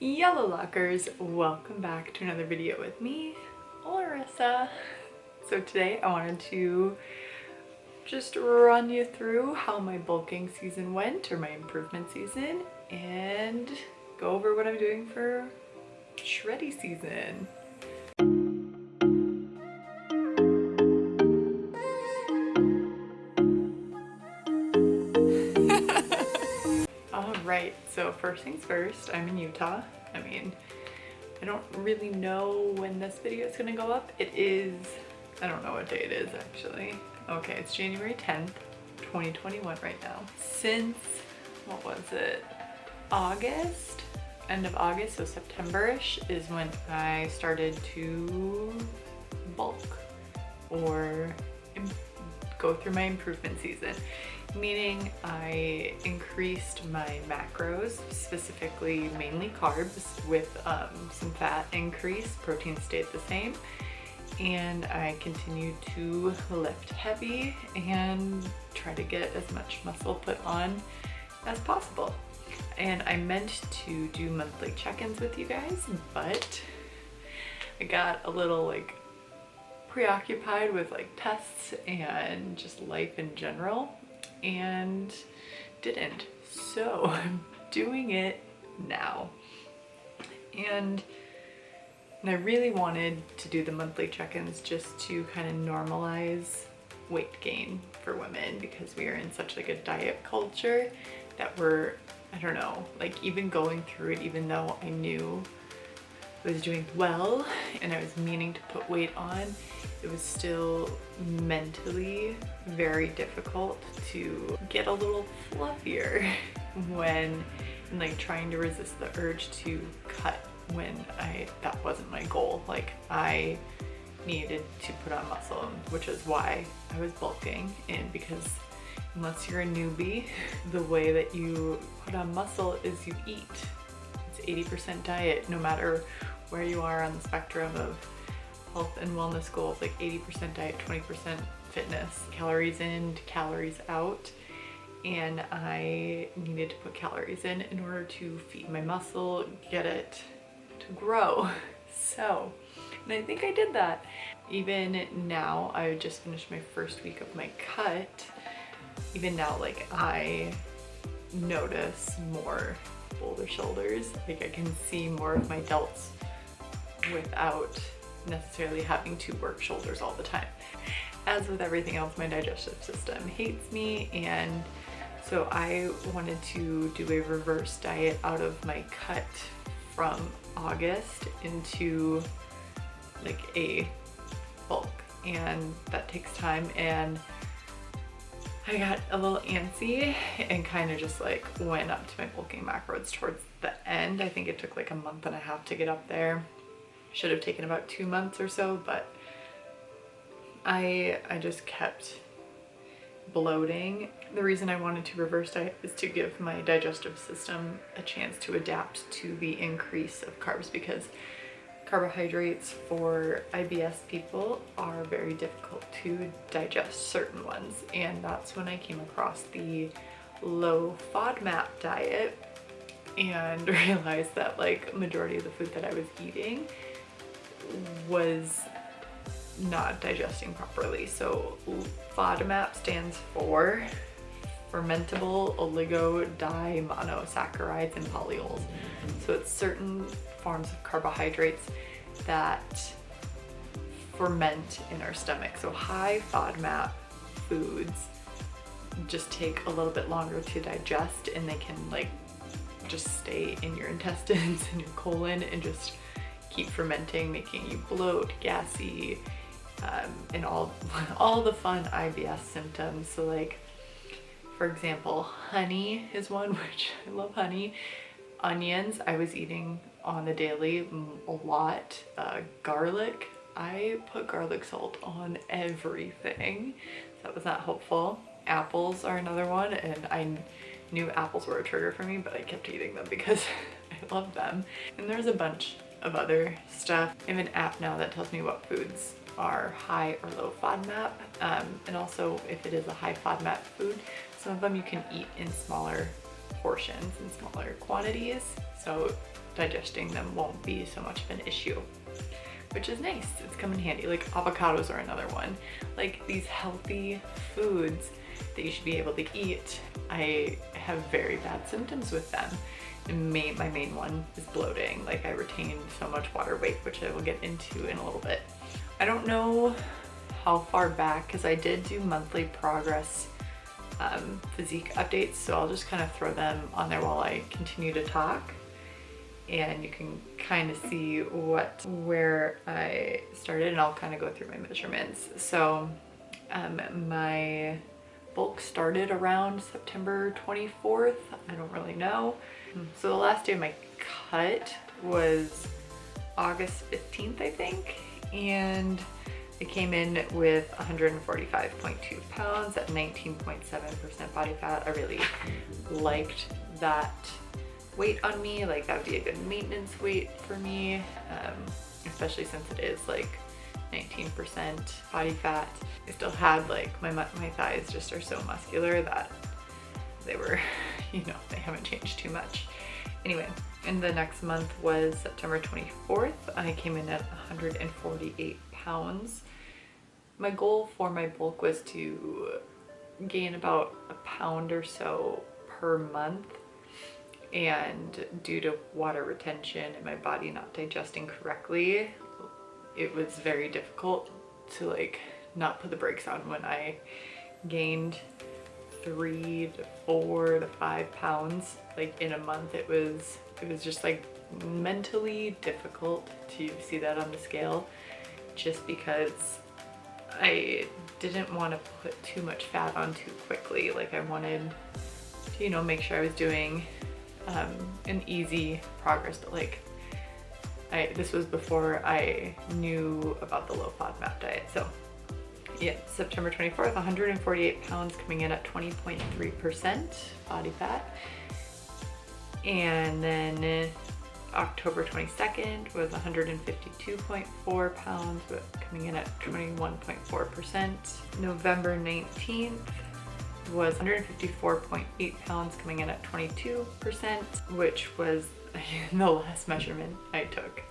Yello Lawkers, welcome back to another video with me, Larissa. So today I wanted to just run you through how my bulking season went, or my improvement season, and go over what I'm doing for shreddy season. Alright, so first things first, I'm in Utah. I don't really know when this video is gonna go up. It is, I don't know what day it is actually. Okay, it's January 10th, 2021 right now. Since, what was it? August? End of August, so September-ish is when I started to bulk or go through my improvement season. Meaning I increased my macros, specifically mainly carbs, with some fat increase. Protein stayed the same, and I continued to lift heavy and try to get as much muscle put on as possible. And I meant to do monthly check-ins with you guys, but I got a little preoccupied with tests and just life in general, and didn't. So I'm doing it now. And I really wanted to do the monthly check-ins just to kind of normalize weight gain for women, because we are in such a diet culture that we're, I don't know, even going through it, even though I knew I was doing well and I was meaning to put weight on, it was still mentally very difficult to get a little fluffier when trying to resist the urge to cut when that wasn't my goal. I needed to put on muscle, which is why I was bulking. And because unless you're a newbie, the way that you put on muscle is you eat. It's 80% diet, no matter where you are on the spectrum of health and wellness goals. 80% diet, 20% fitness, calories in, calories out. And I needed to put calories in order to feed my muscle, get it to grow. So, and I think I did that. Even now, I just finished my first week of my cut. Even now, I notice more bolder shoulders. I can see more of my delts without necessarily having to work shoulders all the time. As with everything else, my digestive system hates me, and so I wanted to do a reverse diet out of my cut from August into a bulk, and that takes time. And I got a little antsy and kind of just went up to my bulking macros towards the end. I think it took a month and a half to get up there. Should have taken about 2 months or so, but I just kept bloating. The reason I wanted to reverse diet is to give my digestive system a chance to adapt to the increase of carbs, because carbohydrates for IBS people are very difficult to digest, certain ones. And that's when I came across the low Fodmap diet and realized that majority of the food that I was eating was not digesting properly. So Fodmap stands for fermentable oligodimonosaccharides and polyols. So it's certain forms of carbohydrates that ferment in our stomach. So high Fodmap foods just take a little bit longer to digest, and they can just stay in your intestines and your colon and just keep fermenting, making you bloat, gassy, and all the fun IBS symptoms. So for example, honey is one, which I love honey. Onions, I was eating on the daily a lot. Garlic, I put garlic salt on everything. So that was not helpful. Apples are another one, and I knew apples were a trigger for me, but I kept eating them because I love them. And there's a bunch of other stuff. I have an app now that tells me what foods are high or low FODMAP, and also if it is a high FODMAP food, some of them you can eat in smaller portions and smaller quantities. So digesting them won't be so much of an issue, which is nice. It's come in handy. Like avocados are another one. Like these healthy foods that you should be able to eat. I have very bad symptoms with them. And my main one is bloating. Like I retain so much water weight, which I will get into in a little bit. I don't know how far back, because I did do monthly progress physique updates, so I'll just kind of throw them on there while I continue to talk, and you can kind of see where I started, and I'll kind of go through my measurements. So my bulk started around September 24th. I don't really know. So the last day of my cut was August 15th, I think, and I came in with 145.2 pounds at 19.7% body fat. I really liked that weight on me. Like that would be a good maintenance weight for me, especially since it is like 19% body fat. I still had like my thighs just are so muscular that they were, you know, they haven't changed too much. Anyway, and the next month was September 24th. I came in at 148 pounds. My goal for my bulk was to gain about a pound or so per month, and due to water retention and my body not digesting correctly, it was very difficult to like not put the brakes on when I gained 3 to 4 to 5 pounds like in a month. It was just like mentally difficult to see that on the scale, just because I didn't want to put too much fat on too quickly. Like I wanted to, you know, make sure I was doing an easy progress, but like this was before I knew about the low Fodmap diet. So yeah, September 24th, 148 pounds, coming in at 20.3% body fat. And then October 22nd was 152.4 pounds, coming in at 21.4%. November 19th was 154.8 pounds, coming in at 22%, which was the last measurement I took.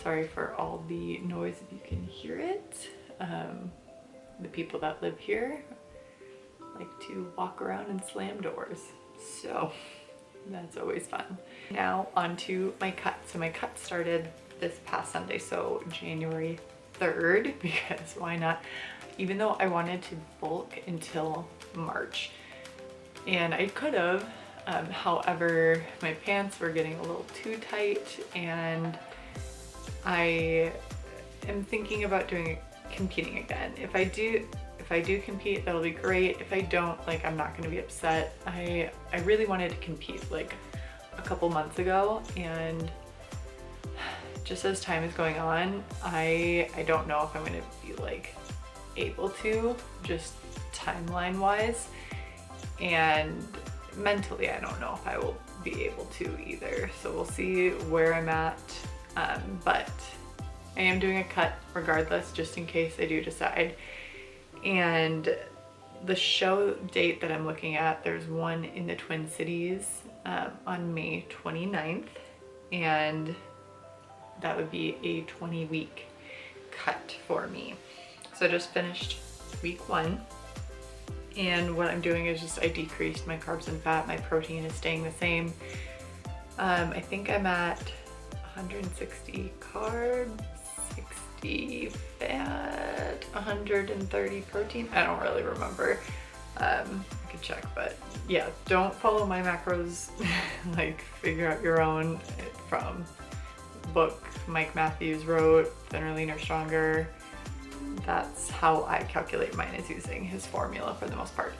Sorry for all the noise if you can hear it. The people that live here like to walk around and slam doors, so that's always fun. Now onto my cut. So my cut started this past Sunday, so January 3rd, because why not? Even though I wanted to bulk until March, and I could have, however, my pants were getting a little too tight, and I am thinking about competing again. If I do compete, that'll be great. If I don't, like, I'm not gonna be upset. I really wanted to compete like a couple months ago, and just as time is going on, I don't know if I'm gonna be like able to, just timeline wise, and mentally I don't know if I will be able to either, so we'll see where I'm at. But I am doing a cut regardless, just in case I do decide. And the show date that I'm looking at, there's one in the Twin Cities on May 29th, and that would be a 20-week cut for me. So I just finished week 1, and what I'm doing is just I decreased my carbs and fat. My protein is staying the same. I think I'm at 160 carbs, 60 fat, 130 protein. I don't really remember. I could check, but yeah, don't follow my macros. Like, figure out your own from book Mike Matthews wrote, Thinner, Leaner, Stronger. That's how I calculate mine, is using his formula for the most part.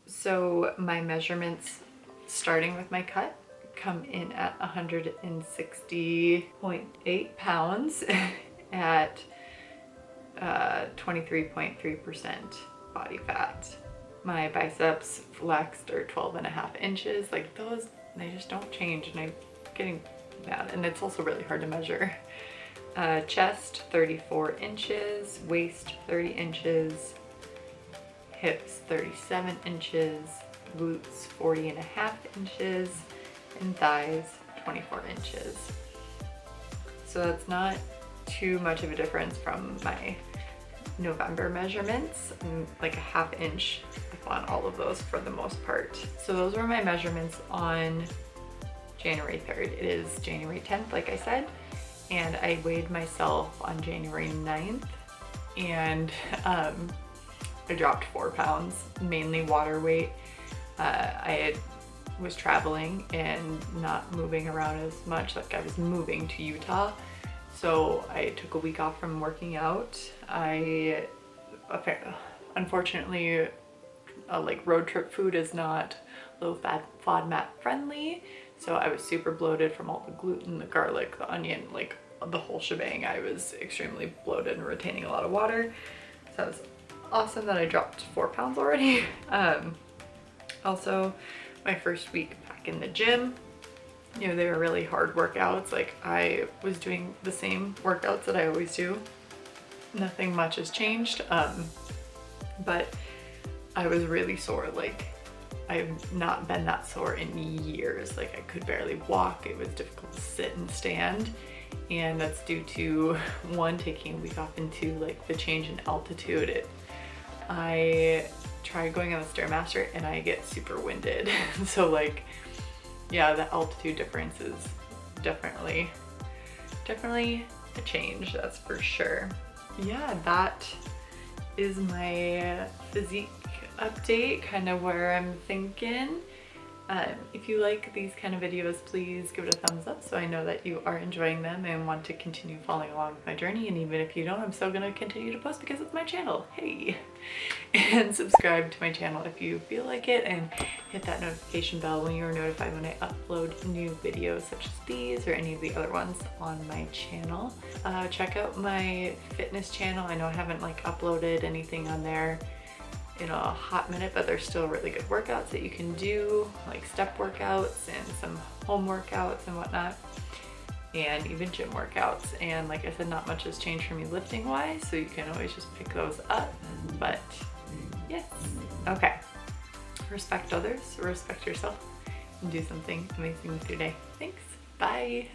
So my measurements, starting with my cut, come in at 160.8 pounds at 23.3% body fat. My biceps flexed are 12.5 inches. Like, those, they just don't change, and I'm getting mad. And it's also really hard to measure. Chest 34 inches, waist 30 inches, hips 37 inches, glutes 40.5 inches, and thighs 24 inches. So that's not too much of a difference from my November measurements. I'm like a ½ inch on all of those for the most part. So those were my measurements on January 3rd. It is January 10th, like I said, and I weighed myself on January 9th, and I dropped 4 pounds, mainly water weight. Was traveling and not moving around as much. Like, I was moving to Utah, so I took a week off from working out. Unfortunately, like road trip food is not low fat FODMAP friendly, so I was super bloated from all the gluten, the garlic, the onion, like the whole shebang. I was extremely bloated and retaining a lot of water, so it was awesome that I dropped 4 pounds already. Also, my first week back in the gym, you know, they were really hard workouts. Like, I was doing the same workouts that I always do. Nothing much has changed, but I was really sore. Like, I've not been that sore in years. Like, I could barely walk. It was difficult to sit and stand, and that's due to, one, taking a week off, and two, like the change in altitude. I tried going on the Stairmaster and I get super winded. So like, yeah, the altitude difference is definitely a change, that's for sure. Yeah, that is my physique update, kind of where I'm thinking. If you like these kind of videos, please give it a thumbs up so I know that you are enjoying them and want to continue following along with my journey. And even if you don't, I'm still gonna continue to post because it's my channel. Hey! And subscribe to my channel if you feel like it, and hit that notification bell when you're notified when I upload new videos such as these or any of the other ones on my channel. Check out my fitness channel. I know I haven't like uploaded anything on there in a hot minute, but there's still really good workouts that you can do, like step workouts and some home workouts and whatnot, and even gym workouts. And like I said, not much has changed for me lifting wise, so you can always just pick those up. But yes, okay, respect others, respect yourself, and do something amazing with your day. Thanks, bye.